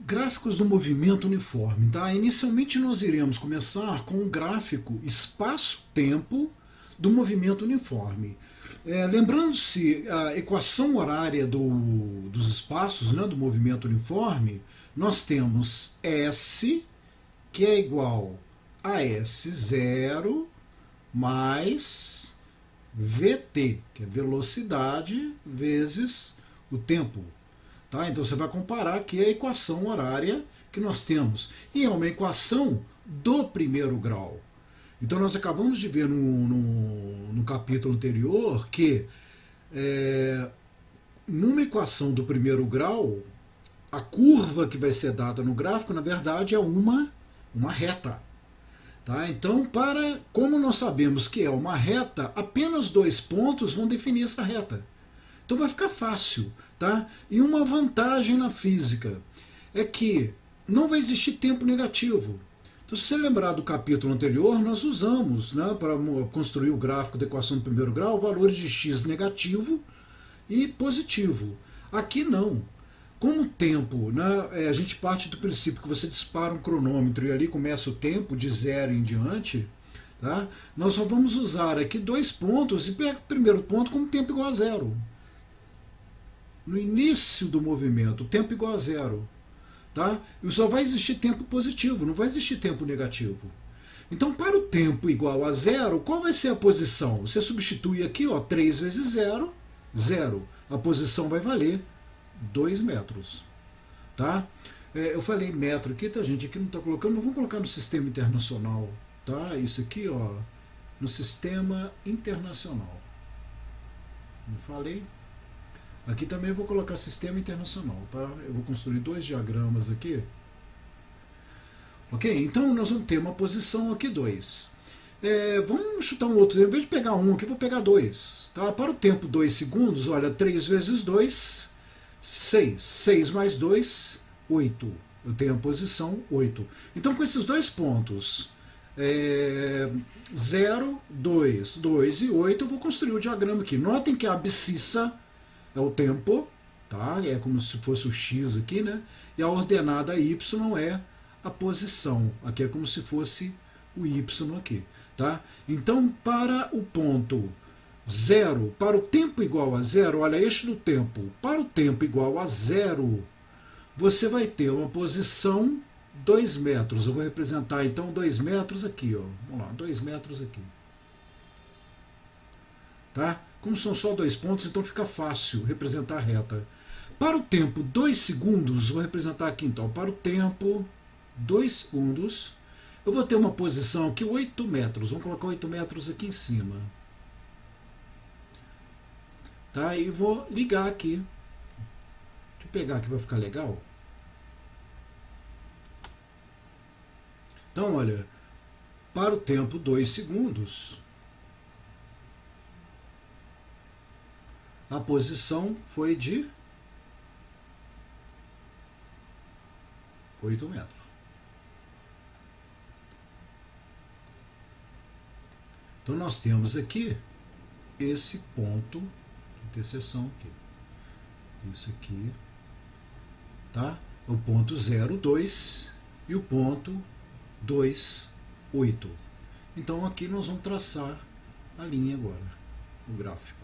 Gráficos do movimento uniforme. Tá? Inicialmente nós iremos começar com o gráfico espaço-tempo do movimento uniforme. Lembrando-se a equação horária dos espaços, né, do movimento uniforme, nós temos S, que é igual a S0 mais VT, que é velocidade vezes o tempo. Tá? Então você vai comparar aqui a equação horária que nós temos. E é uma equação do primeiro grau. Então nós acabamos de ver no capítulo anterior que numa equação do primeiro grau, a curva que vai ser dada no gráfico, na verdade, é uma reta. Tá? Então, como nós sabemos que é uma reta, apenas dois pontos vão definir essa reta. Então vai ficar fácil. Tá? E uma vantagem na física é que não vai existir tempo negativo. Então, se você lembrar do capítulo anterior, nós usamos, né, para construir o gráfico da equação do primeiro grau, valores de x negativo e positivo. Aqui não. Como o tempo, né, a gente parte do princípio que você dispara um cronômetro e ali começa o tempo de zero em diante, tá? Nós só vamos usar aqui dois pontos e pega o primeiro ponto como tempo igual a zero. No início do movimento, tempo igual a zero. Tá? E só vai existir tempo positivo, não vai existir tempo negativo. Então, para o tempo igual a zero, qual vai ser a posição? Você substitui aqui, ó, 3 vezes zero, zero. A posição vai valer 2 metros. Tá? Eu falei metro aqui, tá, gente? Aqui não está colocando, mas vamos colocar no sistema internacional. Tá? Isso aqui, ó, no sistema internacional. Não falei? Aqui também eu vou colocar sistema internacional, tá? Eu vou construir dois diagramas aqui. Ok? Então nós vamos ter uma posição aqui 2. Vamos chutar um outro. Em vez de pegar um aqui, eu vou pegar 2. Tá? Para o tempo 2 segundos, olha, 3 vezes 2, 6. 6 mais 2, 8. Eu tenho a posição 8. Então com esses dois pontos, 0, 2, 2 e 8, eu vou construir o diagrama aqui. Notem que a abscissa é o tempo, tá? É como se fosse o x aqui, né? E a ordenada y é a posição. Aqui é como se fosse o y aqui, tá? Então, para o ponto 0, para o tempo igual a zero, olha, eixo do tempo, para o tempo igual a zero, você vai ter uma posição 2 metros. Eu vou representar, então, 2 metros aqui, ó. Vamos lá, 2 metros aqui. Tá? Como são só dois pontos, então fica fácil representar a reta. Para o tempo 2 segundos, vou representar aqui então. Para o tempo 2 segundos, eu vou ter uma posição aqui 8 metros. Vamos colocar 8 metros aqui em cima. Tá? E vou ligar aqui. Deixa eu pegar aqui para ficar legal. Então, olha, para o tempo 2 segundos, a posição foi de 8 metros. Então nós temos aqui esse ponto de interseção aqui. Isso aqui, tá? O ponto 0, 2 e o ponto 2, 8. Então aqui nós vamos traçar a linha agora, o gráfico.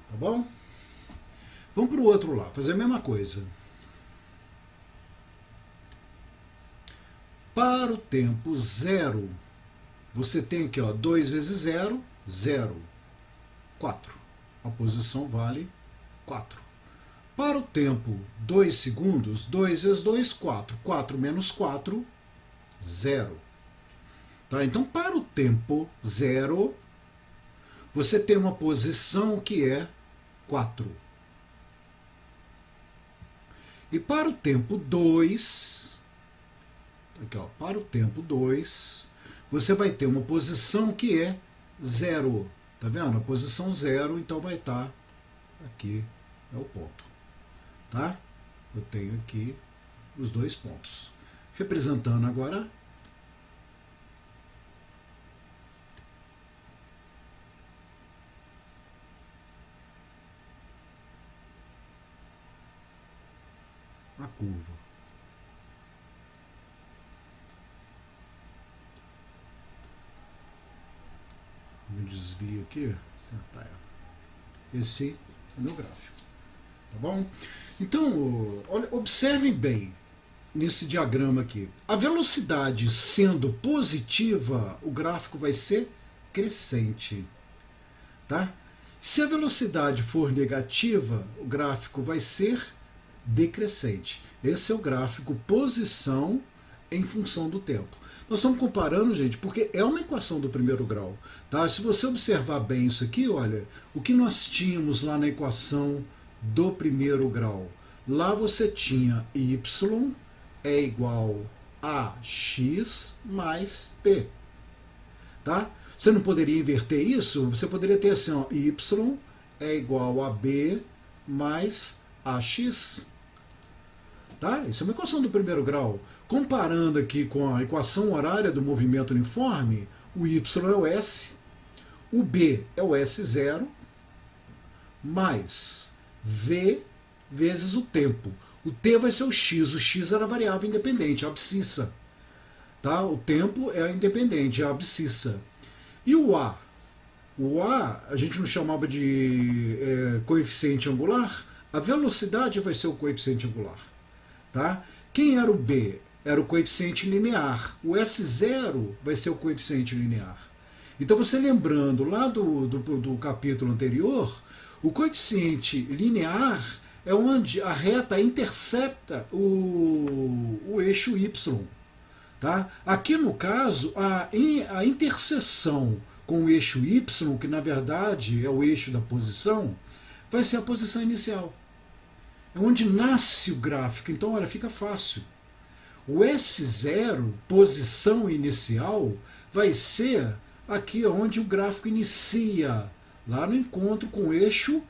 Tá bom? Vamos para o outro lá, fazer a mesma coisa. Para o tempo 0, você tem aqui, ó, 2 vezes 0, 0, 4. A posição vale 4. Para o tempo 2 segundos, 2 vezes 2, 4. 4 menos 4, 0. Tá? Então, para o tempo 0, você tem uma posição que é 4. E para o tempo 2, aqui, ó, para o tempo 2, você vai ter uma posição que é 0. Tá vendo? A posição 0, então vai estar aqui, é o ponto. Tá? Eu tenho aqui os dois pontos. Representando agora curva. Me desvio aqui. Esse é o meu gráfico. Tá bom? Então, olha, observem bem nesse diagrama aqui. A velocidade sendo positiva, o gráfico vai ser crescente. Tá? Se a velocidade for negativa, o gráfico vai ser decrescente. Esse é o gráfico posição em função do tempo. Nós estamos comparando, gente, porque é uma equação do primeiro grau. Tá? Se você observar bem isso aqui, olha, o que nós tínhamos lá na equação do primeiro grau. Lá você tinha y é igual a x mais p. Tá? Você não poderia inverter isso? Você poderia ter assim, ó, y é igual a b mais ax. Tá? Isso é uma equação do primeiro grau. Comparando aqui com a equação horária do movimento uniforme, o y é o s, o b é o S0, mais v vezes o tempo. O t vai ser o x era a variável independente, a abscissa. Tá? O tempo é a independente, a abscissa. E o a? O a, a gente não chamava de coeficiente angular, a velocidade vai ser o coeficiente angular. Tá? Quem era o b? Era o coeficiente linear. O S0 vai ser o coeficiente linear. Então, você lembrando lá do capítulo anterior, o coeficiente linear é onde a reta intercepta o eixo y. Tá? Aqui no caso, a interseção com o eixo y, que na verdade é o eixo da posição, vai ser a posição inicial. É onde nasce o gráfico, então olha, fica fácil. O S0, posição inicial, vai ser aqui onde o gráfico inicia, lá no encontro com o eixo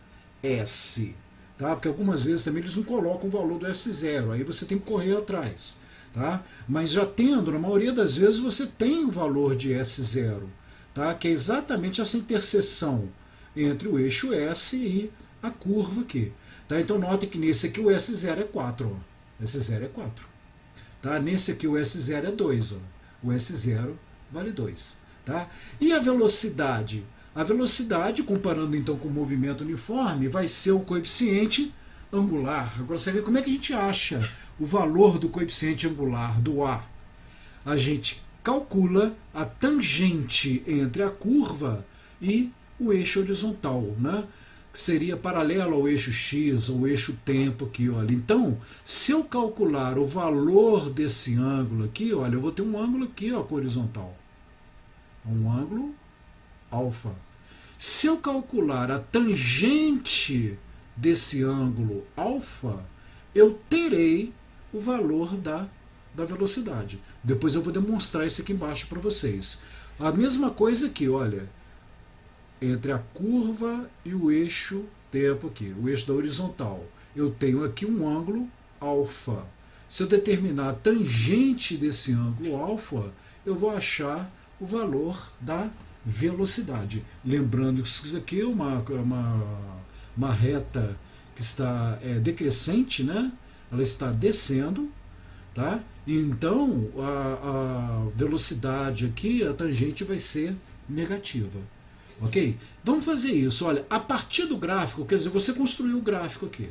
S. Tá? Porque algumas vezes também eles não colocam o valor do S0, aí você tem que correr atrás. Tá? Mas já tendo, na maioria das vezes, você tem o valor de S0, tá? Que é exatamente essa interseção entre o eixo S e a curva aqui. Tá? Então note que nesse aqui o S0 é 4. Ó. S0 é 4. Tá? Nesse aqui o S0 é 2. Ó. O S0 vale 2. Tá? E a velocidade? A velocidade, comparando então com o movimento uniforme, vai ser o coeficiente angular. Agora você vê como é que a gente acha o valor do coeficiente angular do A. A gente calcula a tangente entre a curva e o eixo horizontal, né? Que seria paralelo ao eixo x, ou eixo tempo aqui, olha. Então, se eu calcular o valor desse ângulo aqui, olha, eu vou ter um ângulo aqui, ó, horizontal. Um ângulo alfa. Se eu calcular a tangente desse ângulo alfa, eu terei o valor da velocidade. Depois eu vou demonstrar isso aqui embaixo para vocês. A mesma coisa aqui, olha, entre a curva e o eixo tempo aqui, o eixo da horizontal. Eu tenho aqui um ângulo alfa. Se eu determinar a tangente desse ângulo alfa, eu vou achar o valor da velocidade. Lembrando que isso aqui é uma reta que está decrescente, né? Ela está descendo, tá? Então a velocidade aqui, a tangente vai ser negativa. Ok? Vamos fazer isso. Olha, a partir do gráfico, quer dizer, você construiu o gráfico aqui.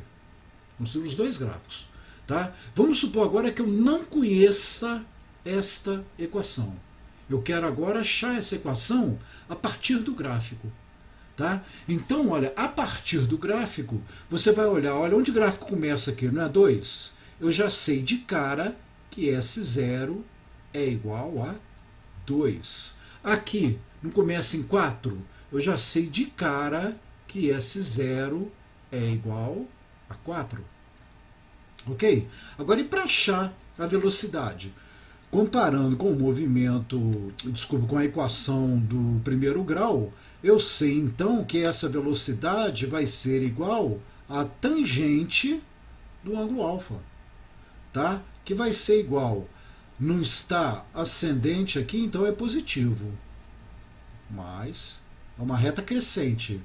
Construiu os dois gráficos. Tá? Vamos supor agora que eu não conheça esta equação. Eu quero agora achar essa equação a partir do gráfico. Tá? Então, olha, a partir do gráfico, você vai olhar, olha, onde o gráfico começa aqui, não é 2? Eu já sei de cara que S0 é igual a 2. Aqui, não começa em 4? Eu já sei de cara que S0 é igual a 4. Ok? Agora, e para achar a velocidade? Comparando com o movimento, desculpa, com a equação do primeiro grau, eu sei então que essa velocidade vai ser igual à tangente do ângulo alfa, tá? Que vai ser igual, não está ascendente aqui, então é positivo, mas é uma reta crescente.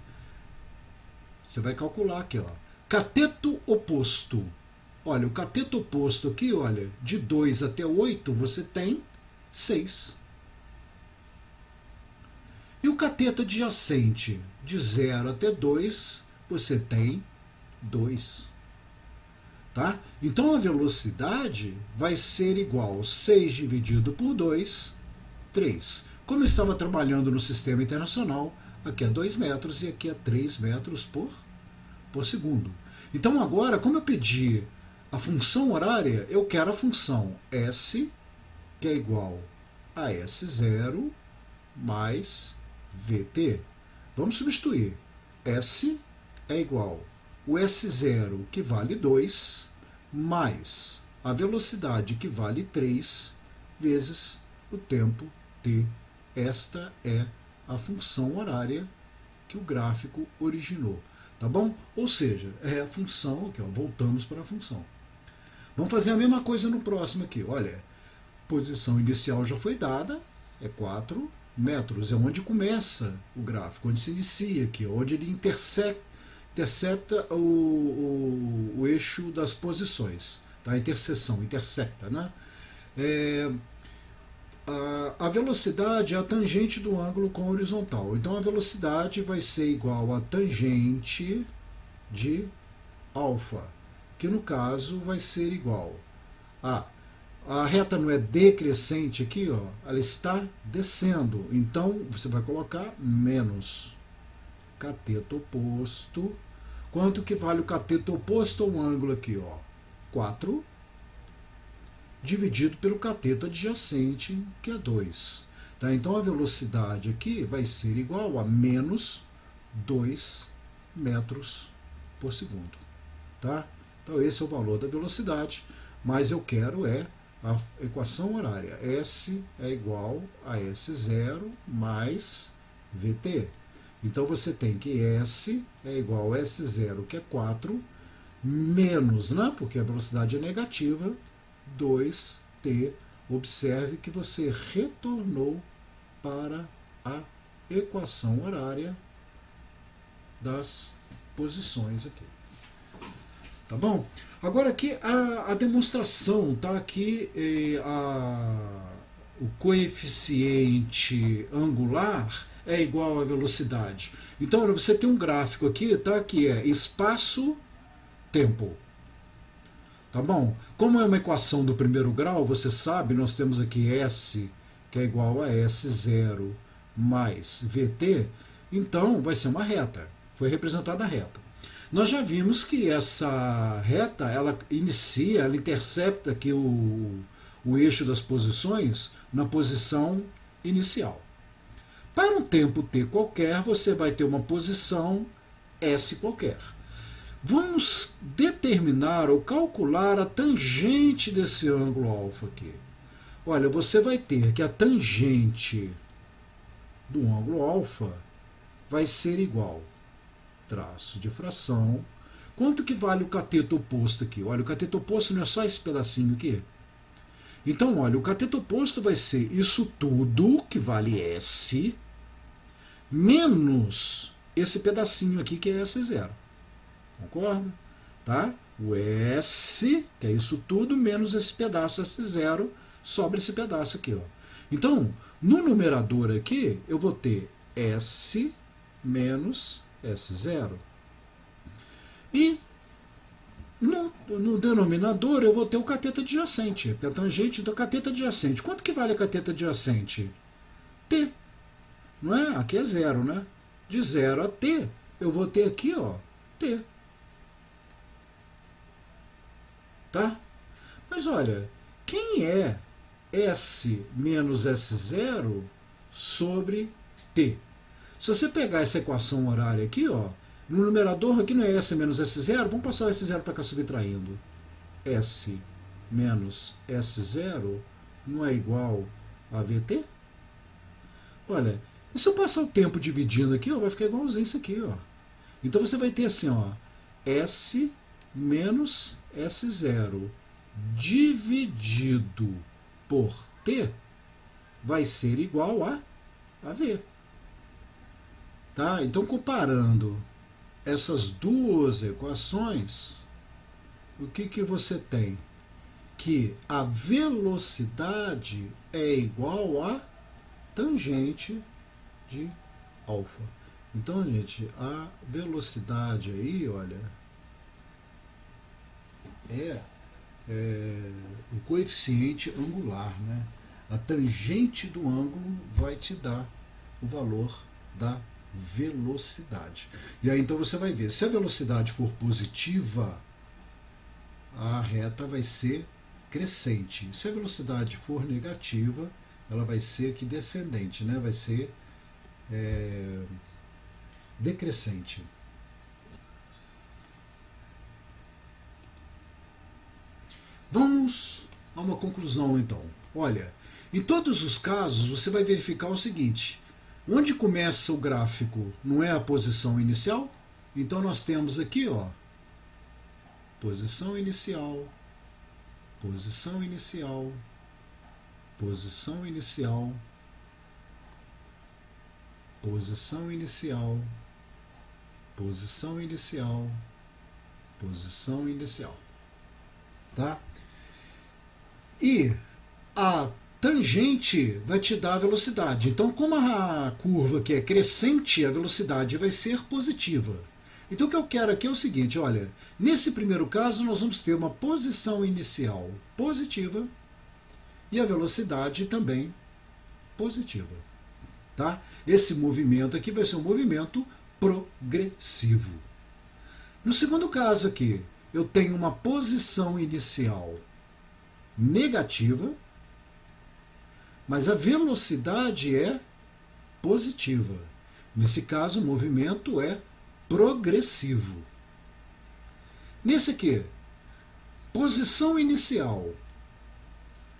Você vai calcular aqui, ó, cateto oposto. Olha, o cateto oposto aqui, olha, de 2 até 8 você tem 6. E o cateto adjacente de 0 até 2 você tem 2. Tá? Então a velocidade vai ser igual a 6 dividido por 2, 3. Como eu estava trabalhando no sistema internacional, aqui é 2 metros e aqui é 3 metros por segundo. Então agora, como eu pedi a função horária, eu quero a função S, que é igual a S0 mais VT. Vamos substituir. S é igual o S0, que vale 2, mais a velocidade, que vale 3, vezes o tempo t. Esta é a função horária que o gráfico originou. Tá bom? Ou seja, é a função, aqui, ó, voltamos para a função. Vamos fazer a mesma coisa no próximo aqui. Olha, posição inicial já foi dada, é 4 metros. É onde começa o gráfico, onde se inicia aqui, onde ele intercepta o eixo das posições. Tá? Interseção, intersecta, né? A velocidade é a tangente do ângulo com a horizontal. Então a velocidade vai ser igual a tangente de alfa, que no caso vai ser igual a reta não é decrescente aqui, ó, ela está descendo. Então você vai colocar menos cateto oposto. Quanto que vale o cateto oposto ao ângulo aqui, ó? 4 dividido pelo cateto adjacente, que é 2. Tá? Então a velocidade aqui vai ser igual a menos 2 metros por segundo. Tá? Então esse é o valor da velocidade, mas eu quero a equação horária. S é igual a S0 mais VT. Então você tem que S é igual a S0, que é 4, menos, né? Porque a velocidade é negativa, 2t. Observe que você retornou para a equação horária das posições aqui. Tá bom? Agora aqui a demonstração, tá? Aqui o coeficiente angular é igual à velocidade. Então você tem um gráfico aqui, tá? Que é espaço-tempo. Tá bom? Como é uma equação do primeiro grau, você sabe, nós temos aqui S, que é igual a S0 mais VT, então vai ser uma reta. Foi representada a reta. Nós já vimos que essa reta, ela inicia, ela intercepta aqui o eixo das posições na posição inicial. Para um tempo t qualquer, você vai ter uma posição S qualquer. Vamos determinar ou calcular a tangente desse ângulo alfa aqui. Olha, você vai ter que a tangente do ângulo alfa vai ser igual traço de fração. Quanto que vale o cateto oposto aqui? Olha, o cateto oposto não é só esse pedacinho aqui? Então, olha, o cateto oposto vai ser isso tudo, que vale S, menos esse pedacinho aqui, que é S0. Concorda? Tá? O S, que é isso tudo, menos esse pedaço S0, sobra esse pedaço aqui. Ó. Então, no numerador aqui, eu vou ter S menos S0. E no denominador eu vou ter o cateto adjacente, a tangente do cateto adjacente. Quanto que vale a cateto adjacente? T. Não é? Aqui é 0, né? De 0 a T, eu vou ter aqui, ó, T. Tá? Mas olha, quem é S menos S0 sobre T? Se você pegar essa equação horária aqui, ó, no numerador aqui não é S menos S0, vamos passar o S0 para cá subtraindo. S menos S0 não é igual a VT? Olha, e se eu passar o tempo dividindo aqui, ó, vai ficar igualzinho isso aqui, ó. Então você vai ter assim, ó, S menos S0 dividido por T vai ser igual a V. Tá? Então, comparando essas duas equações, o que você tem? Que a velocidade é igual a tangente de alfa. Então, gente, a velocidade aí, olha, é o coeficiente angular, né? A tangente do ângulo vai te dar o valor da velocidade. E aí então você vai ver, se a velocidade for positiva, a reta vai ser crescente. Se a velocidade for negativa, ela vai ser aqui descendente, né? Vai ser decrescente. Vamos a uma conclusão então. Olha, em todos os casos você vai verificar o seguinte: onde começa o gráfico não é a posição inicial? Então nós temos aqui, ó, posição inicial, posição inicial, posição inicial, posição inicial, posição inicial, posição inicial, tá? E a tangente vai te dar a velocidade. Então, como a curva aqui é crescente, a velocidade vai ser positiva. Então, o que eu quero aqui é o seguinte, olha, nesse primeiro caso nós vamos ter uma posição inicial positiva e a velocidade também positiva, tá? Esse movimento aqui vai ser um movimento progressivo. No segundo caso aqui, eu tenho uma posição inicial negativa, mas a velocidade é positiva. Nesse caso, o movimento é progressivo. Nesse aqui, posição inicial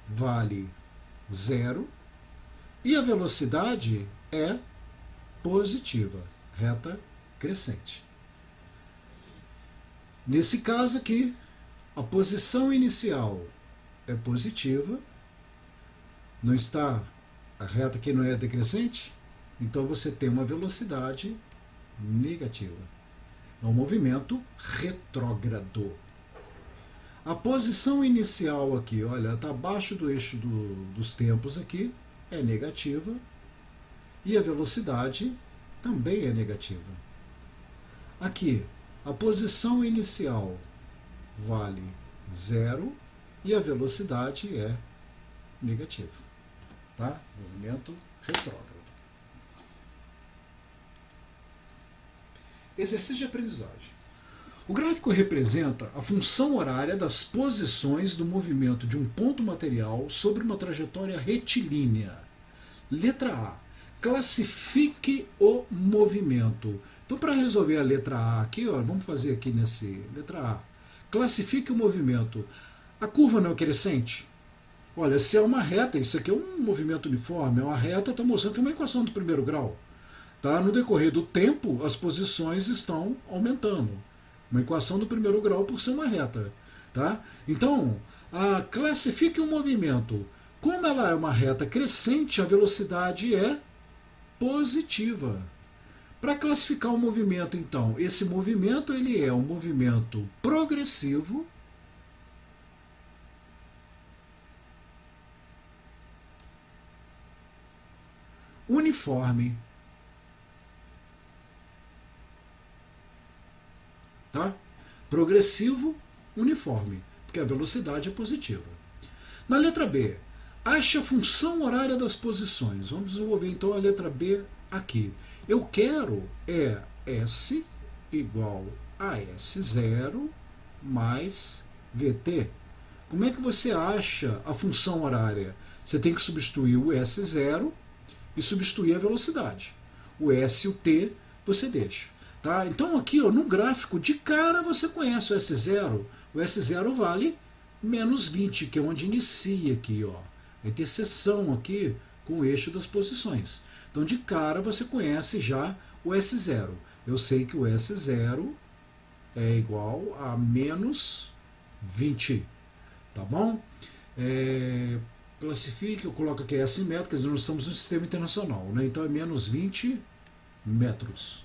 vale 0 e a velocidade é positiva, reta crescente. Nesse caso aqui, a posição inicial é positiva, não está, a reta aqui não é decrescente, então você tem uma velocidade negativa. É um movimento retrógrado. A posição inicial aqui, olha, está abaixo do eixo dos tempos aqui, é negativa, e a velocidade também é negativa. Aqui, a posição inicial vale 0 e a velocidade é negativa. Tá? Movimento retrógrado. Exercício de aprendizagem. O gráfico representa a função horária das posições do movimento de um ponto material sobre uma trajetória retilínea. Letra A. Classifique o movimento. Então, para resolver a letra A aqui, ó, vamos fazer aqui nesse letra A. Classifique o movimento. A curva não é crescente? Olha, se é uma reta, isso aqui é um movimento uniforme, é uma reta, está mostrando que é uma equação do primeiro grau. Tá? No decorrer do tempo, as posições estão aumentando. Uma equação do primeiro grau por ser uma reta. Tá? Então, classifique o movimento. Como ela é uma reta crescente, a velocidade é positiva. Para classificar o movimento, então, esse movimento ele é um movimento progressivo, uniforme, tá? Progressivo, uniforme, porque a velocidade é positiva. Na letra B, ache a função horária das posições. Vamos desenvolver então a letra B aqui. Eu quero S igual a S0 mais VT. Como é que você acha a função horária? Você tem que substituir o S0 e substituir a velocidade. O S e o T você deixa. Tá? Então aqui ó, no gráfico, de cara você conhece o S0. O S0 vale menos 20, que é onde inicia aqui, ó, a interseção aqui com o eixo das posições. Então de cara você conhece já o S0. Eu sei que o S0 é igual a menos 20. Tá bom? Classifique, eu coloco aqui S em metros, quer dizer, nós estamos no sistema internacional, né? Então é menos 20 metros.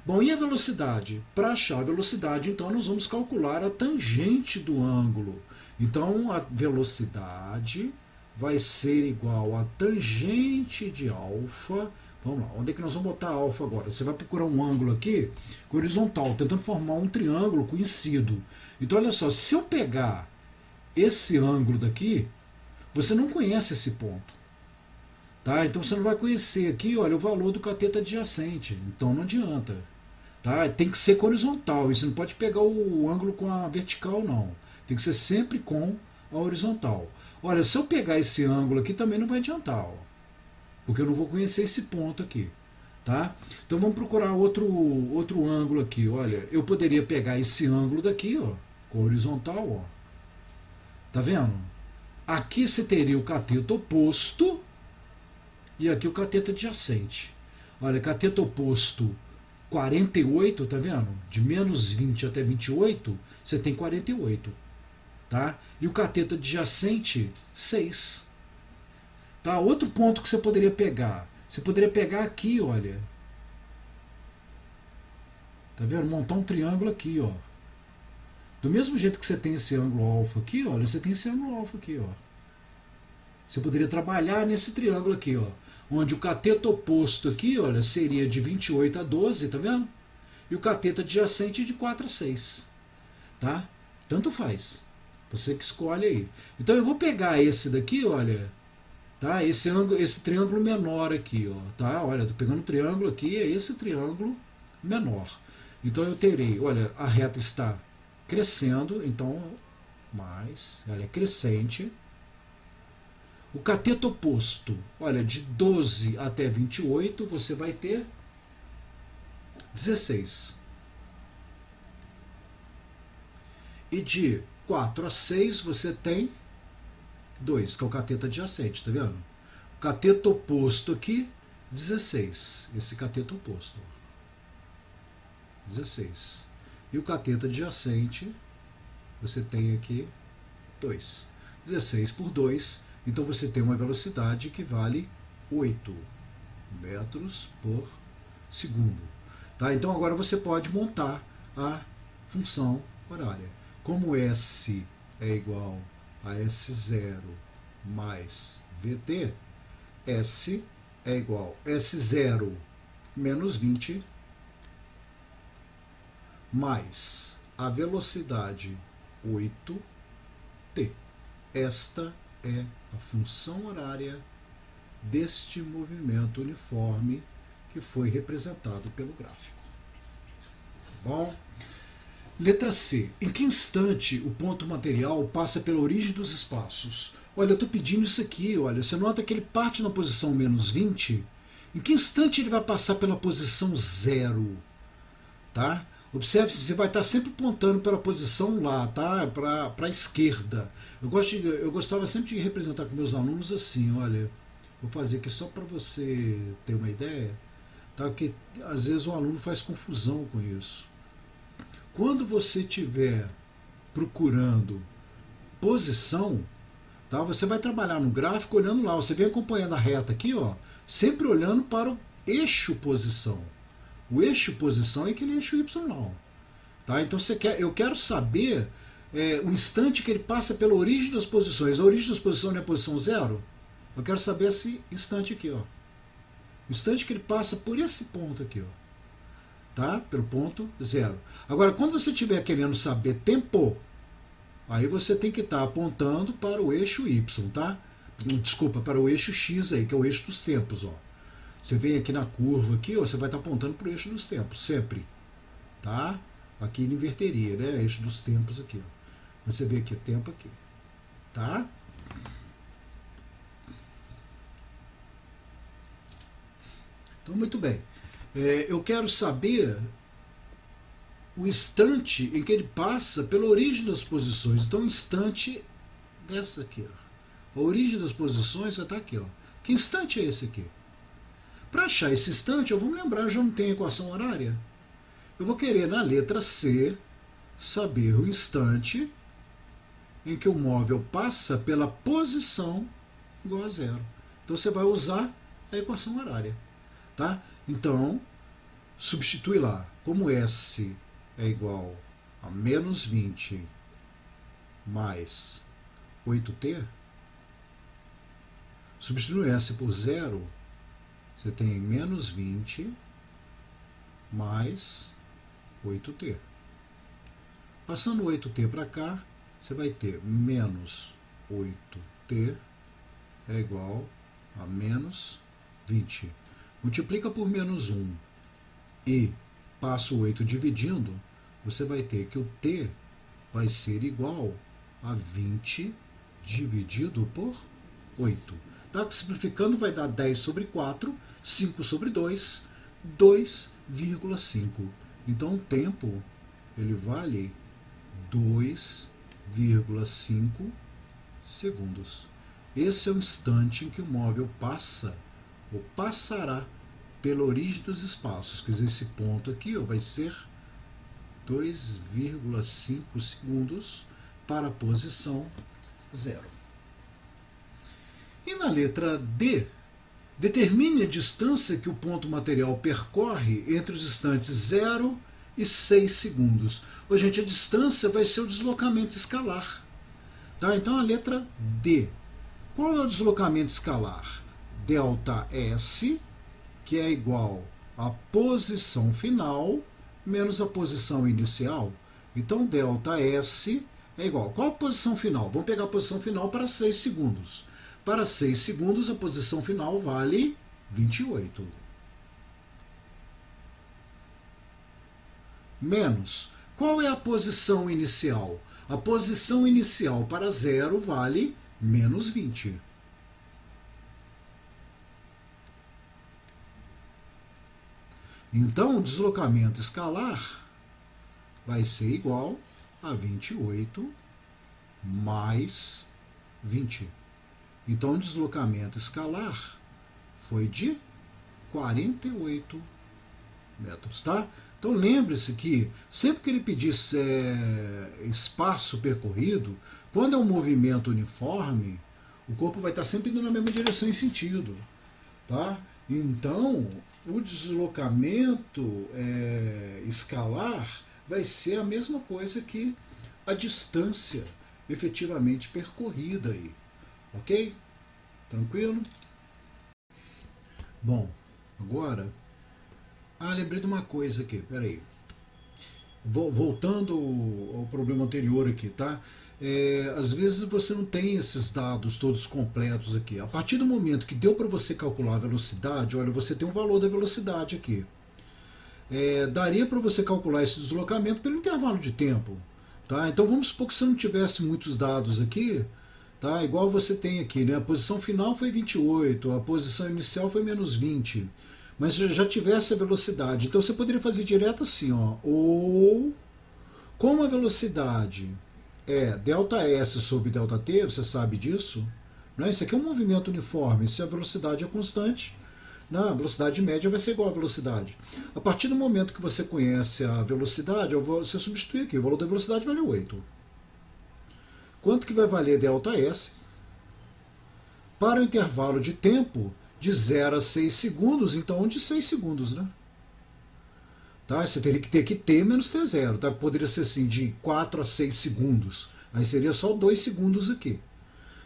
Bom, e a velocidade? Para achar a velocidade, então, nós vamos calcular a tangente do ângulo. Então, a velocidade vai ser igual a tangente de alfa. Vamos lá, onde é que nós vamos botar alfa agora? Você vai procurar um ângulo aqui horizontal, tentando formar um triângulo conhecido. Então, olha só, se eu pegar esse ângulo daqui, você não conhece esse ponto. Tá? Então você não vai conhecer aqui, olha, o valor do cateto adjacente. Então não adianta. Tá? Tem que ser horizontal. E você não pode pegar o ângulo com a vertical, não. Tem que ser sempre com a horizontal. Olha, se eu pegar esse ângulo aqui também não vai adiantar, ó, porque eu não vou conhecer esse ponto aqui. Tá? Então vamos procurar outro ângulo aqui. Olha, eu poderia pegar esse ângulo daqui, ó, com a horizontal. Ó. Tá vendo? Aqui você teria o cateto oposto e aqui o cateto adjacente. Olha, cateto oposto 48, tá vendo? De menos 20 até 28, você tem 48. Tá? E o cateto adjacente, 6. Tá? Outro ponto que você poderia pegar. Você poderia pegar aqui, olha. Tá vendo? Montar um triângulo aqui, ó. Do mesmo jeito que você tem esse ângulo alfa aqui, olha, você tem esse ângulo alfa aqui, ó. Você poderia trabalhar nesse triângulo aqui, ó, onde o cateto oposto aqui, olha, seria de 28 a 12, tá vendo? E o cateto adjacente de 4 a 6, tá? Tanto faz. Você que escolhe aí. Então eu vou pegar esse daqui, olha, tá? Esse triângulo menor aqui, ó, tá? Olha, eu tô pegando um triângulo aqui, é esse triângulo menor. Então eu terei, olha, a reta está crescendo, então ela é crescente. O cateto oposto, olha, de 12 até 28, você vai ter 16. E de 4 a 6, você tem 2, que é o cateto adjacente, tá vendo? O cateto oposto aqui, 16. Esse cateto oposto. 16. E o cateto adjacente, você tem aqui 2. 16 por 2. Então você tem uma velocidade que vale 8 metros por segundo. Tá? Então agora você pode montar a função horária. Como S é igual a S0 mais VT, S é igual a S0 menos 20 mais a velocidade 8t. Esta é a função horária deste movimento uniforme que foi representado pelo gráfico. Bom, letra C. Em que instante o ponto material passa pela origem dos espaços? Olha, eu estou pedindo isso aqui, olha, você nota que ele parte na posição menos 20, em que instante ele vai passar pela posição 0? Tá? Observe se você vai estar sempre apontando pela posição lá, tá? Para a esquerda. Eu gostava sempre de representar com meus alunos assim, olha, vou fazer aqui só para você ter uma ideia, tá? Porque às vezes o aluno faz confusão com isso. Quando você estiver procurando posição, tá? Você vai trabalhar no gráfico olhando lá, você vem acompanhando a reta aqui, ó, sempre olhando para o eixo posição. O eixo posição é aquele eixo Y não. Tá? Então eu quero saber o instante que ele passa pela origem das posições. A origem das posições não é a posição 0? Eu quero saber esse instante aqui. Ó. O instante que ele passa por esse ponto aqui. Ó. Tá? Pelo ponto 0. Agora, quando você estiver querendo saber tempo, aí você tem que estar apontando para o eixo Y. Tá? Desculpa, para o eixo X aí, que é o eixo dos tempos. Ó. Você vem aqui na curva, aqui, ó, você vai estar apontando para o eixo dos tempos, sempre. Tá? Aqui ele inverteria, né? Eixo dos tempos aqui. Ó. Você vê aqui, tempo aqui. Tá? Então, muito bem. Eu quero saber o instante em que ele passa pela origem das posições. Então, o instante dessa aqui. Ó. A origem das posições vai estar aqui. Ó. Que instante é esse aqui? Para achar esse instante, eu vou me lembrar, eu já não tenho equação horária. Eu vou querer, na letra C, saber o instante em que o móvel passa pela posição igual a 0. Então você vai usar a equação horária. Tá? Então, substitui lá. como S é igual a menos 20 mais 8t, substituindo S por zero, você tem menos 20 mais 8t. Passando 8t para cá, você vai ter menos 8t é igual a menos 20. Multiplica por menos 1 e passa o 8 dividindo, você vai ter que o t vai ser igual a 20 dividido por 8. Tá? Simplificando vai dar 10 sobre 4, 5 sobre 2, 2,5. Então o tempo ele vale 2,5 segundos. Esse é o instante em que o móvel passa ou passará pela origem dos espaços. Quer dizer, esse ponto aqui vai ser 2,5 segundos para a posição 0. E na letra D, determine a distância que o ponto material percorre entre os instantes 0 e 6 segundos. Ô, gente, a distância vai ser o deslocamento escalar. Tá? Então a letra D. Qual é o deslocamento escalar? ΔS, que é igual à posição final menos a posição inicial. Então ΔS é igual. Qual a posição final? Vamos pegar a posição final para 6 segundos. Para 6 segundos, a posição final vale 28. Menos. Qual é a posição inicial? A posição inicial para 0 vale menos 20. Então, o deslocamento escalar vai ser igual a 28 mais 20. Então, o deslocamento escalar foi de 48 metros, tá? Então, lembre-se que sempre que ele pedisse espaço percorrido, quando é um movimento uniforme, o corpo vai estar sempre indo na mesma direção e sentido, tá? Então, o deslocamento escalar vai ser a mesma coisa que a distância efetivamente percorrida aí. Ok? Tranquilo? Bom, agora... lembrei de uma coisa aqui, peraí. Voltando ao problema anterior aqui, tá? Às vezes você não tem esses dados todos completos aqui. A partir do momento que deu para você calcular a velocidade, olha, você tem um valor da velocidade aqui. Daria para você calcular esse deslocamento pelo intervalo de tempo. Tá? Então vamos supor que você não tivesse muitos dados aqui, tá? Igual você tem aqui, né? A posição final foi 28, a posição inicial foi menos 20. Mas já tivesse a velocidade. Então você poderia fazer direto assim, ó. Ou, como a velocidade é ΔS sobre ΔT, você sabe disso, né? Isso aqui é um movimento uniforme. Se a velocidade é constante, a velocidade média vai ser igual à velocidade. A partir do momento que você conhece a velocidade, você substitui aqui. O valor da velocidade vale 8. Quanto que vai valer ΔS? Para o intervalo de tempo de 0 a 6 segundos, então de 6 segundos, né? Tá? Você teria que ter que T menos T0, tá? Poderia ser assim, de 4 a 6 segundos. Aí seria só 2 segundos aqui.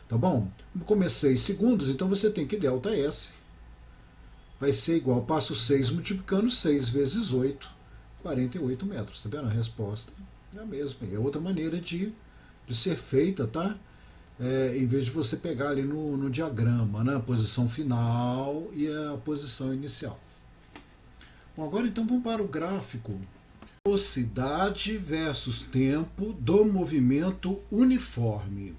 Tá bom? Como é 6 segundos, então você tem que ΔS vai ser igual, passo 6 multiplicando 6 vezes 8, 48 metros. Tá vendo? A resposta é a mesma. É outra maneira de ser feita, tá? Em vez de você pegar ali no diagrama, né? A posição final e a posição inicial. Bom, agora então vamos para o gráfico. Velocidade versus tempo do movimento uniforme.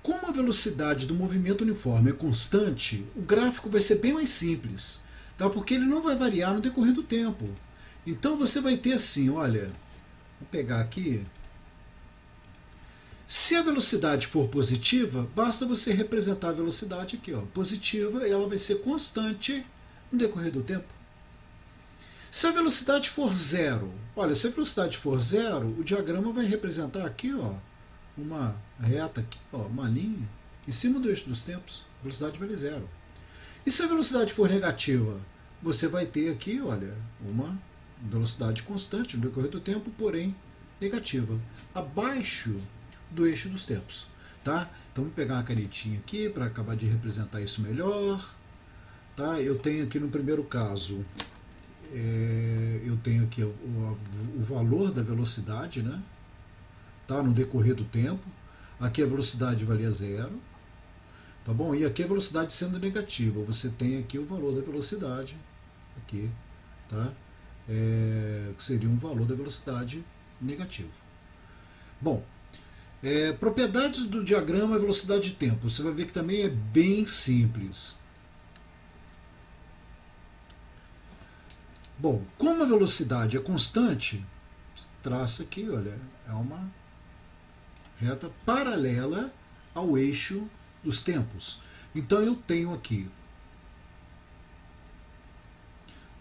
Como a velocidade do movimento uniforme é constante, o gráfico vai ser bem mais simples, tá? Porque ele não vai variar no decorrer do tempo. Então você vai ter assim, olha, vou pegar aqui. Se a velocidade for positiva, basta você representar a velocidade aqui, ó, positiva, e ela vai ser constante no decorrer do tempo. Se a velocidade for zero, olha, se a velocidade for zero, o diagrama vai representar aqui, ó, uma reta aqui, ó, uma linha, em cima do eixo dos tempos. A velocidade vale zero. E se a velocidade for negativa? você vai ter aqui, olha, uma velocidade constante no decorrer do tempo, porém negativa, abaixo do eixo dos tempos. Tá? Então vamos pegar uma canetinha aqui para acabar de representar isso melhor. Tá? Eu tenho aqui no primeiro caso, eu tenho aqui o valor da velocidade, né? Tá? No decorrer do tempo. Aqui a velocidade valia zero. Tá bom? E aqui a velocidade sendo negativa. Você tem aqui o valor da velocidade. Aqui. Tá? Que seria um valor da velocidade negativo. Bom, propriedades do diagrama velocidade de tempo. Você vai ver que também é bem simples. Bom, como a velocidade é constante, traça aqui, olha, é uma reta paralela ao eixo dos tempos. Então eu tenho aqui,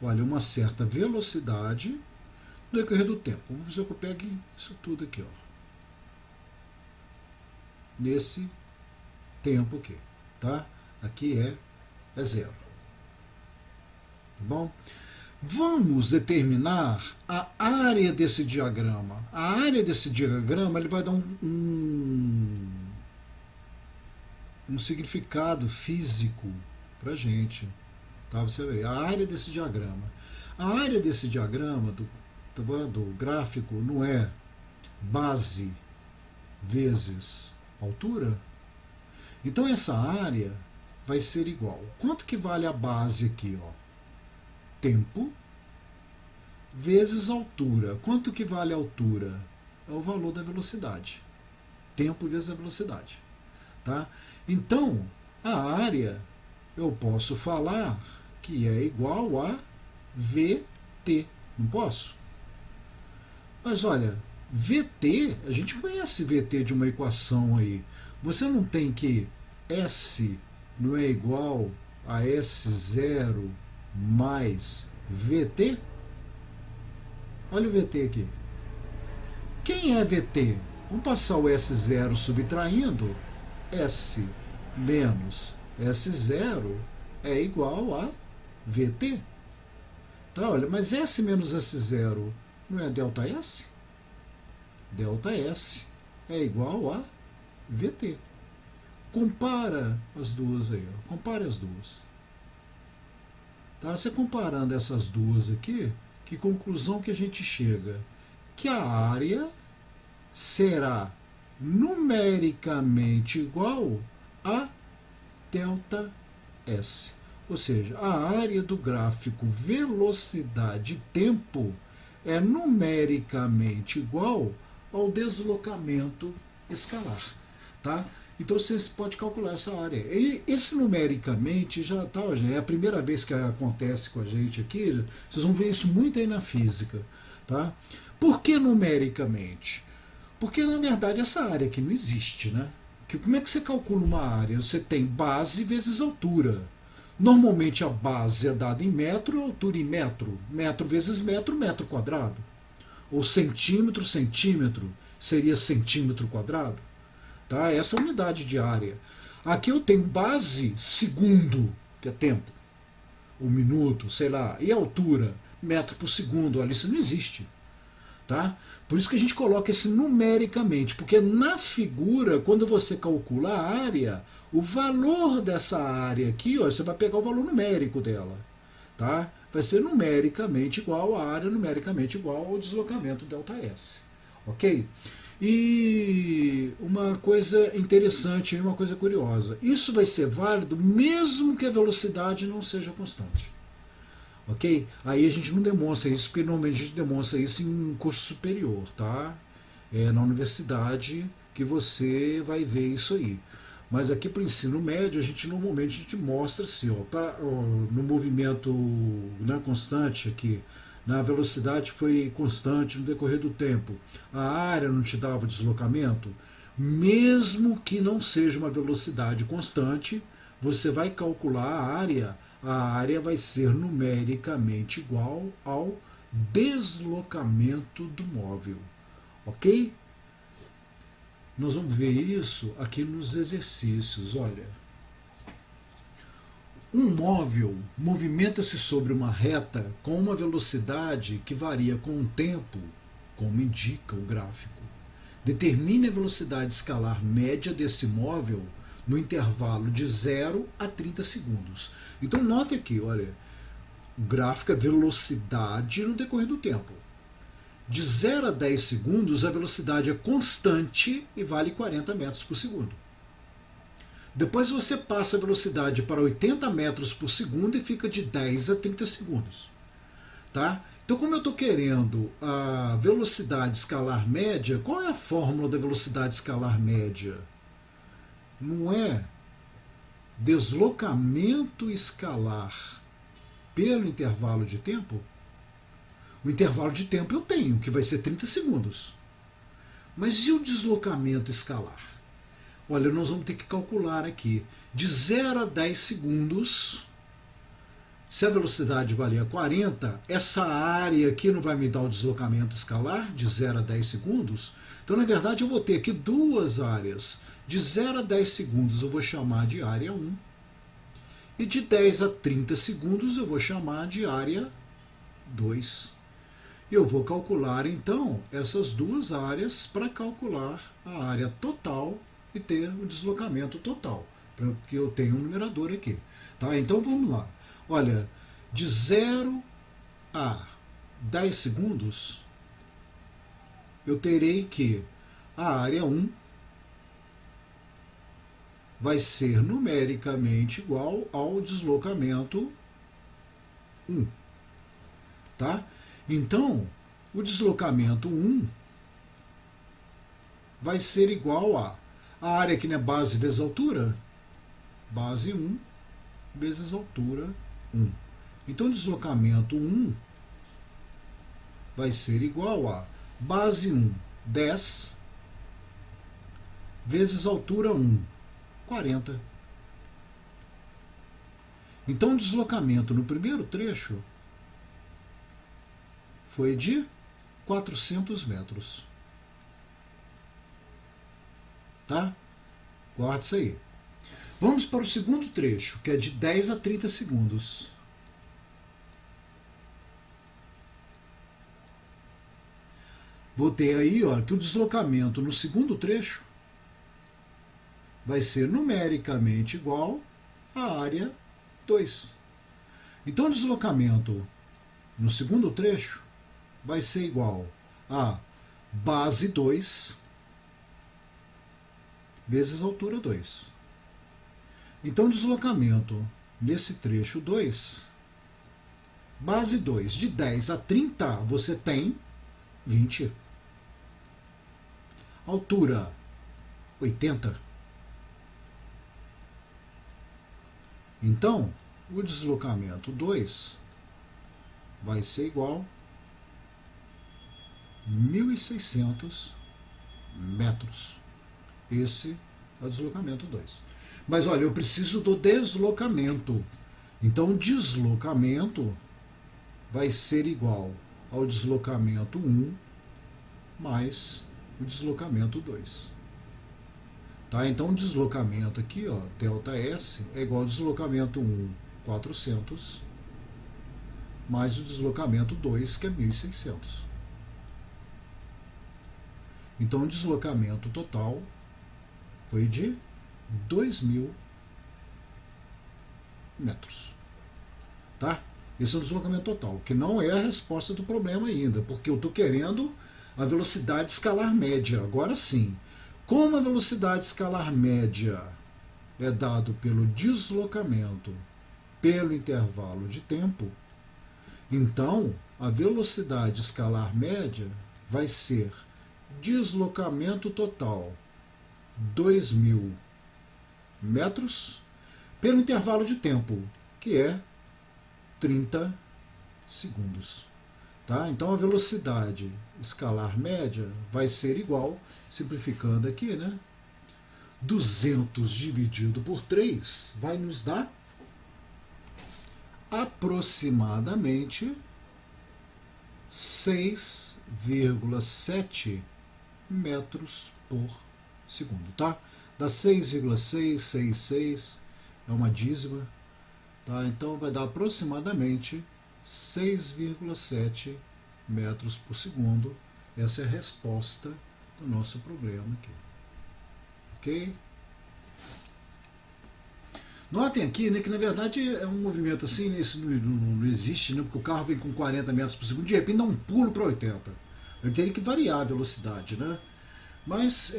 olha, uma certa velocidade no decorrer do tempo. Vamos ver que eu pegue isso tudo aqui, ó, nesse tempo aqui, tá? Aqui é zero. Tá bom? Vamos determinar a área desse diagrama. A área desse diagrama ele vai dar um significado físico para a gente. Tá? Você vê, a área desse diagrama. A área desse diagrama, do gráfico, não é base vezes altura? Então essa área vai ser igual. Quanto que vale a base aqui? Ó? Tempo vezes altura. Quanto que vale a altura? É o valor da velocidade. Tempo vezes a velocidade. Tá? Então, a área eu posso falar que é igual a VT. Não posso? Mas olha, VT, a gente conhece VT de uma equação aí. Você não tem que S não é igual a S0 mais VT? Olha o VT aqui. Quem é VT? Vamos passar o S0 subtraindo. S menos S0 é igual a VT. Tá, olha, mas S menos S0 não é ΔS? ΔS é igual a VT. Compara as duas aí, ó. Compare as duas. Tá? Você comparando essas duas aqui, que conclusão que a gente chega? Que a área será numericamente igual a ΔS. Ou seja, a área do gráfico velocidade-tempo é numericamente igual ao deslocamento escalar. Tá? Então você pode calcular essa área. E esse numericamente já é a primeira vez que acontece com a gente aqui. Vocês vão ver isso muito aí na física. Tá? Por que numericamente? Porque na verdade essa área aqui não existe, né? Como é que você calcula uma área? Você tem base vezes altura. Normalmente a base é dada em metro, a altura em metro. Metro vezes metro, metro quadrado. Ou centímetro, centímetro, seria centímetro quadrado. Tá? Essa é a unidade de área. Aqui eu tenho base segundo, que é tempo. Ou minuto, sei lá. E altura, metro por segundo. Olha, isso não existe. Tá? Por isso que a gente coloca esse numericamente, porque na figura, quando você calcula a área, o valor dessa área aqui, ó, você vai pegar o valor numérico dela. Tá? Vai ser numericamente igual a área, numericamente igual ao deslocamento ΔS. Ok? E uma coisa interessante, uma coisa curiosa, isso vai ser válido mesmo que a velocidade não seja constante. Ok? Aí a gente não demonstra isso, porque normalmente a gente demonstra isso em um curso superior, tá? Na universidade que você vai ver isso aí. Mas aqui para o ensino médio, normalmente a gente mostra assim, no movimento, né, constante aqui, na velocidade foi constante no decorrer do tempo, a área não te dava deslocamento, mesmo que não seja uma velocidade constante, você vai calcular a área vai ser numericamente igual ao deslocamento do móvel. Ok? Nós vamos ver isso aqui nos exercícios. Olha, Um móvel movimenta-se sobre uma reta com uma velocidade que varia com o tempo, como indica o gráfico. Determine a velocidade escalar média desse móvel no intervalo de 0 a 30 segundos. Então note aqui, olha, o gráfico é velocidade no decorrer do tempo. De 0 a 10 segundos, a velocidade é constante e vale 40 metros por segundo. Depois você passa a velocidade para 80 metros por segundo e fica de 10 a 30 segundos. Tá? Então, como eu estou querendo a velocidade escalar média, qual é a fórmula da velocidade escalar média? Não é deslocamento escalar pelo intervalo de tempo? O intervalo de tempo eu tenho, que vai ser 30 segundos. Mas e o deslocamento escalar? Olha, nós vamos ter que calcular aqui. De 0 a 10 segundos, se a velocidade valer 40, essa área aqui não vai me dar o deslocamento escalar de 0 a 10 segundos? Então, na verdade, eu vou ter aqui duas áreas. De 0 a 10 segundos eu vou chamar de área 1. E de 10 a 30 segundos eu vou chamar de área 2. Eu vou calcular, então, essas duas áreas para calcular a área total e ter o deslocamento total, porque eu tenho um numerador aqui. Tá? Então, vamos lá. Olha, de 0 a 10 segundos, eu terei que a área 1 vai ser numericamente igual ao deslocamento 1. Tá? Então, o deslocamento 1 vai ser igual a área aqui, né, base vezes altura, base 1 vezes altura 1. Então, o deslocamento 1 vai ser igual a base 1, 10, vezes altura 1, 40. Então, o deslocamento no primeiro trecho foi de 400 metros. Tá? Guarda isso aí. Vamos para o segundo trecho, que é de 10 a 30 segundos. Vou ter aí, ó, que o deslocamento no segundo trecho vai ser numericamente igual à área 2. Então, o deslocamento no segundo trecho vai ser igual a base 2 vezes altura 2. Então, o deslocamento nesse trecho 2, base 2, de 10 a 30, você tem 20. Altura 80. Então, o deslocamento 2 vai ser igual a 1.600 metros. Esse é o deslocamento 2. Mas olha, eu preciso do deslocamento. Então, o deslocamento vai ser igual ao deslocamento 1 mais o deslocamento 2. Tá? Então, o deslocamento aqui, ó, ΔS, é igual ao deslocamento 1, 400, mais o deslocamento 2, que é 1.600. Então, o deslocamento total foi de 2.000 metros. Tá? Esse é o deslocamento total, que não é a resposta do problema ainda, porque eu estou querendo a velocidade escalar média. Agora sim, como a velocidade escalar média é dado pelo deslocamento pelo intervalo de tempo, então a velocidade escalar média vai ser deslocamento total 2.000 metros pelo intervalo de tempo, que é 30 segundos. Tá? Então a velocidade escalar média vai ser igual, simplificando aqui, né? 200 dividido por 3 vai nos dar aproximadamente 6,7 metros por segundo, tá? Dá 6,666, é uma dízima, Tá? Então vai dar aproximadamente 6,7 metros por segundo. Essa é a resposta do nosso problema aqui. Ok? Notem aqui, né, que na verdade é um movimento assim, né, isso não existe, né, porque o carro vem com 40 metros por segundo, de repente dá um pulo para 80. Ele teria que variar a velocidade, né? Mas,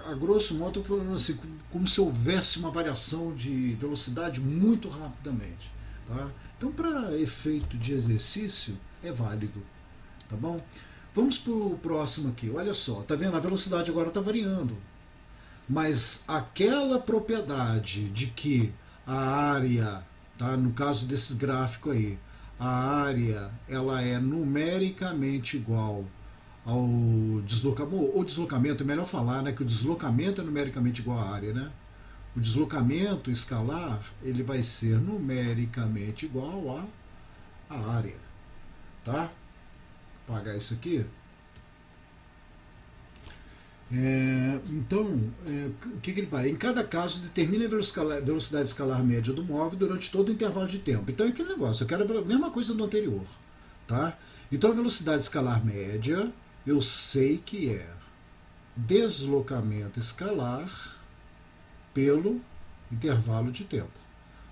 a grosso modo, estou falando assim, como se houvesse uma variação de velocidade muito rapidamente. Tá? Então, para efeito de exercício, é válido. Tá bom? Vamos para o próximo aqui. Olha só, tá vendo? A velocidade agora está variando. Mas aquela propriedade de que a área, tá? No caso desses gráficos aí, a área ela é numericamente igual ao deslocamento, ou deslocamento, é melhor falar, né, que o deslocamento é numericamente igual à área, né? O deslocamento escalar, ele vai ser numericamente igual à área, tá? Vou apagar isso aqui. Então, o que ele fala? Em cada caso, determine a velocidade escalar média do móvel durante todo o intervalo de tempo. Então é aquele negócio, eu quero a mesma coisa do anterior, tá? Então a velocidade escalar média, eu sei que é deslocamento escalar pelo intervalo de tempo.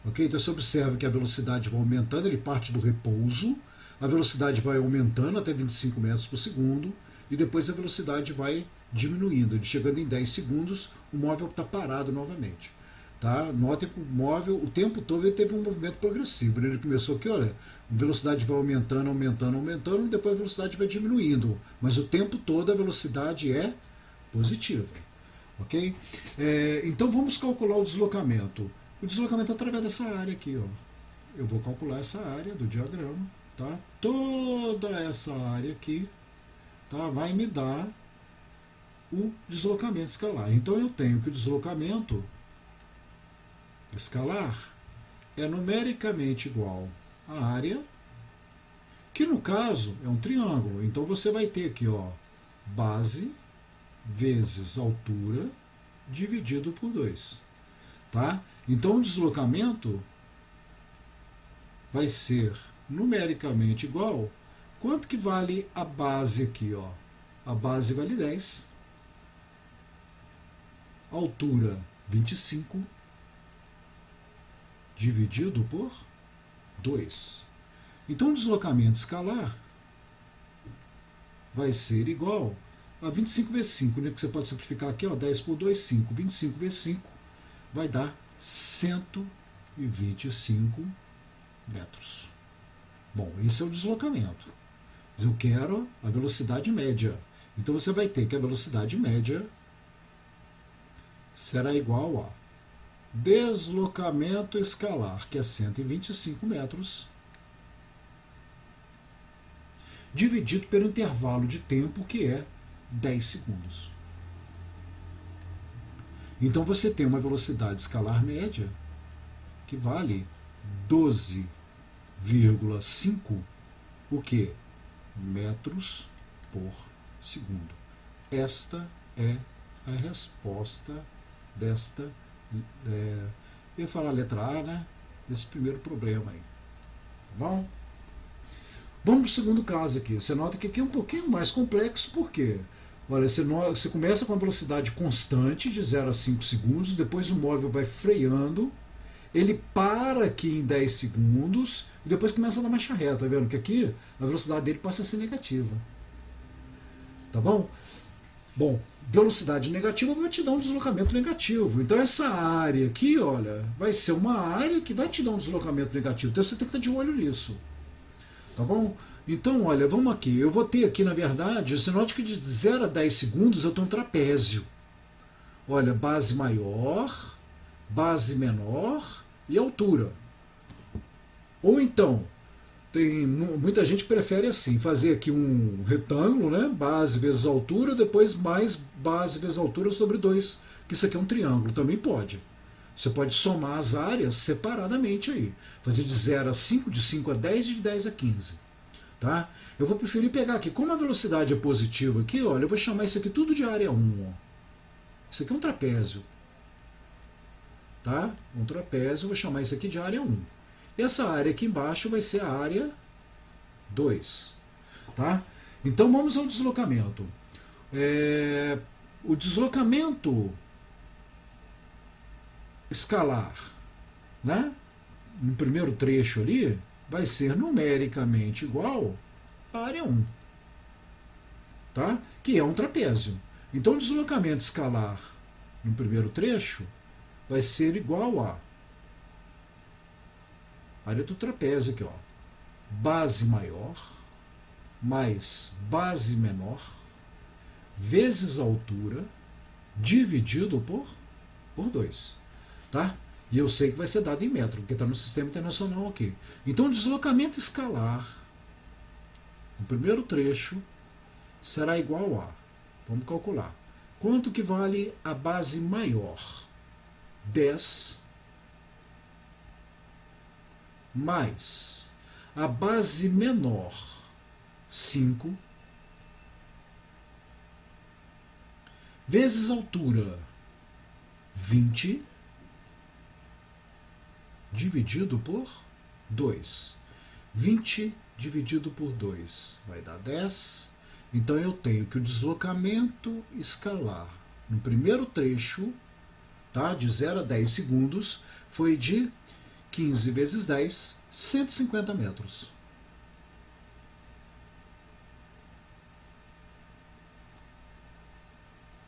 Ok? Então você observa que a velocidade vai aumentando, ele parte do repouso, a velocidade vai aumentando até 25 metros por segundo, e depois a velocidade vai diminuindo. Ele chegando em 10 segundos, o móvel está parado novamente. Tá? Notem que o móvel, o tempo todo, ele teve um movimento progressivo. Ele começou aqui, olha, a velocidade vai aumentando, aumentando, aumentando, depois a velocidade vai diminuindo. Mas o tempo todo a velocidade é positiva. Ok? Então vamos calcular o deslocamento. O deslocamento é através dessa área aqui. Ó. Eu vou calcular essa área do diagrama. Tá? Toda essa área aqui, tá? Vai me dar o deslocamento escalar. Então eu tenho que o deslocamento escalar é numericamente igual à área, que no caso é um triângulo. Então você vai ter aqui, ó, base vezes altura dividido por 2. Tá? Então o deslocamento vai ser numericamente igual. Quanto que vale a base aqui? Ó? A base vale 10. Altura 25 dividido por 2. Então o deslocamento escalar vai ser igual a 25 vezes 5, né, que você pode simplificar aqui, ó, 10 por 2, 5. 25 vezes 5 vai dar 125 metros. Bom, esse é o deslocamento. Eu quero a velocidade média. Então você vai ter que a velocidade média será igual a deslocamento escalar, que é 125 metros, dividido pelo intervalo de tempo, que é 10 segundos. Então você tem uma velocidade escalar média que vale 12,5 o que? Metros por segundo. Esta é a resposta desta, eu ia falar a letra A, né? Desse primeiro problema aí. Tá bom? Vamos para o segundo caso aqui. Você nota que aqui é um pouquinho mais complexo, por quê? Olha, você começa com a velocidade constante de 0 a 5 segundos, depois o móvel vai freando, ele para aqui em 10 segundos e depois começa a dar marcha reta, tá vendo? Que aqui a velocidade dele passa a ser negativa. Tá bom? Bom, velocidade negativa vai te dar um deslocamento negativo. Então essa área aqui, olha, vai ser uma área que vai te dar um deslocamento negativo. Então você tem que estar de olho nisso. Tá bom? Então, olha, vamos aqui. Eu vou ter aqui, na verdade, você note que de 0 a 10 segundos eu tenho um trapézio. Olha, base maior, base menor e altura. Ou então, tem muita gente que prefere assim, fazer aqui um retângulo, né? Base vezes altura, depois mais base vezes altura sobre 2, que isso aqui é um triângulo, também pode. Você pode somar as áreas separadamente aí. Fazer de 0 a 5, de 5 a 10 e de 10 a 15. Tá? Eu vou preferir pegar aqui, como a velocidade é positiva aqui, olha, eu vou chamar isso aqui tudo de área 1. Ó. Isso aqui é um trapézio. tá? Um trapézio, eu vou chamar isso aqui de área 1. Essa área aqui embaixo vai ser a área 2, tá? Então vamos ao deslocamento. O deslocamento escalar, né? No primeiro trecho ali, vai ser numericamente igual à área 1, tá? Que é um trapézio. Então o deslocamento escalar no primeiro trecho vai ser igual a área do trapézio aqui, ó. Base maior mais base menor vezes a altura dividido por 2. Tá? E eu sei que vai ser dado em metro, porque está no sistema internacional aqui. Então o deslocamento escalar no primeiro trecho será igual a, vamos calcular, quanto que vale a base maior? 10 mais a base menor, 5, vezes a altura, 20, dividido por 2. 20 dividido por 2 vai dar 10. Então eu tenho que o deslocamento escalar no primeiro trecho, tá, de 0 a 10 segundos, foi de 15 vezes 10, 150 metros.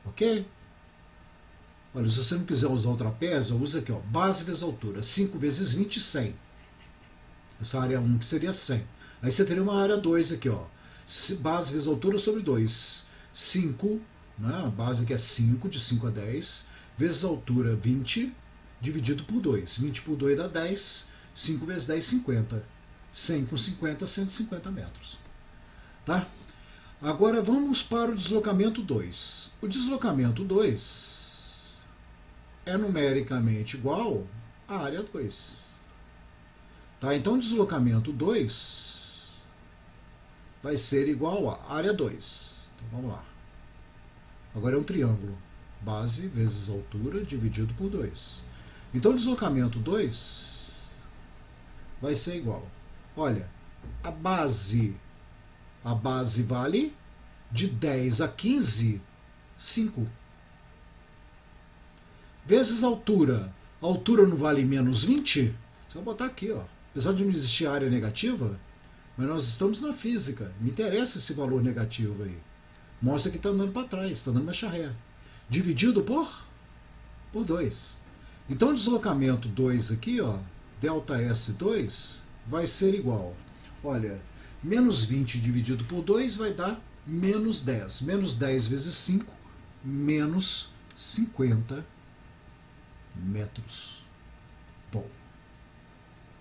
Ok? Olha, se você não quiser usar o trapézio, usa aqui, ó, base vezes altura. 5 vezes 20, 100. Essa área 1 que seria 100. Aí você teria uma área 2 aqui, ó. Base vezes altura sobre 2. 5, né? A base aqui é 5, de 5 a 10, vezes altura 20, dividido por 2. 20 por 2 dá 10. 5 vezes 10, 50. 100 com 50, 150 metros. Tá? Agora vamos para o deslocamento 2. O deslocamento 2 é numericamente igual à área 2. Tá? Então o deslocamento 2 vai ser igual a área 2. Então vamos lá. Agora é um triângulo. Base vezes altura dividido por 2. Então o deslocamento 2 vai ser igual. Olha, a base vale de 10 a 15, 5. Vezes a altura. A altura não vale menos 20? Você vai botar aqui, ó. Apesar de não existir área negativa, mas nós estamos na física. Me interessa esse valor negativo aí. Mostra que está andando para trás, está andando marcha ré. Dividido por 2. Então o deslocamento 2 aqui, ó, delta S2, vai ser igual. Olha, menos 20 dividido por 2 vai dar menos 10. Menos 10 vezes 5, menos 50 metros. Bom,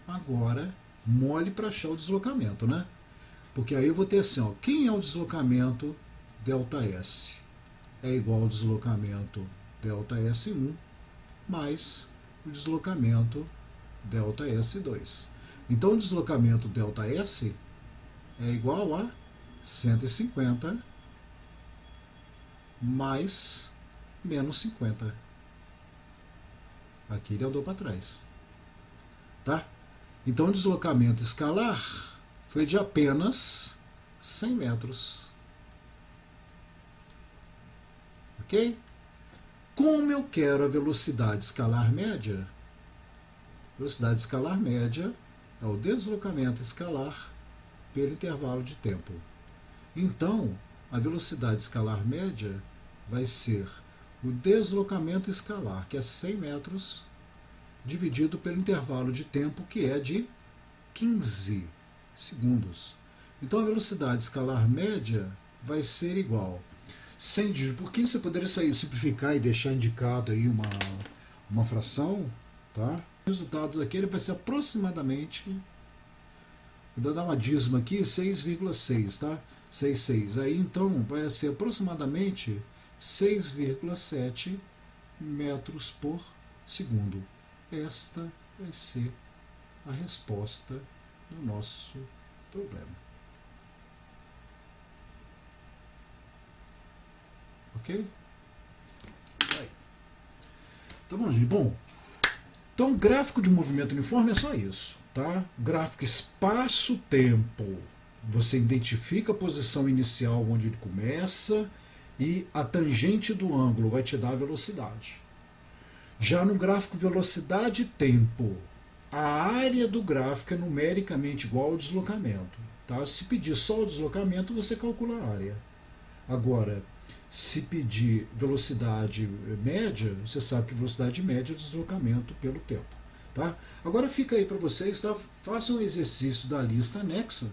agora mole para achar o deslocamento, né? Porque aí eu vou ter assim, ó, quem é o deslocamento ΔS? É igual ao deslocamento ΔS1 mais o deslocamento ΔS2. Então o deslocamento ΔS é igual a 150 mais menos 50. Aqui ele andou para trás. Tá? Então o deslocamento escalar foi de apenas 100 metros. Ok? Como eu quero a velocidade escalar média, velocidade escalar média é o deslocamento escalar pelo intervalo de tempo. Então, a velocidade escalar média vai ser o deslocamento escalar, que é 100 metros, dividido pelo intervalo de tempo, que é de 15 segundos. Então, a velocidade escalar média vai ser igual. 100 dividido por 15, você poderia simplificar e deixar indicado aí uma fração, tá? O resultado daquele vai ser aproximadamente, vou dar uma dízima aqui, 6,6, tá? 6,6. Aí então vai ser aproximadamente 6,7 metros por segundo. Esta vai ser a resposta do nosso problema. Ok? Aí. Tá bom, gente? Bom, Então, gráfico de movimento uniforme é só isso, tá? Gráfico espaço-tempo. Você identifica a posição inicial onde ele começa e a tangente do ângulo vai te dar a velocidade. Já no gráfico velocidade-tempo, a área do gráfico é numericamente igual ao deslocamento. Tá? Se pedir só o deslocamento, você calcula a área. Agora, se pedir velocidade média, você sabe que velocidade média é deslocamento pelo tempo. Tá? Agora fica aí para vocês, tá? Façam um exercício da lista anexa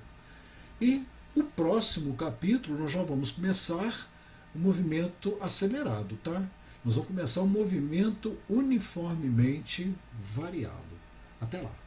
e o próximo capítulo nós já vamos começar o movimento acelerado. Tá? Nós vamos começar um movimento uniformemente variado. Até lá!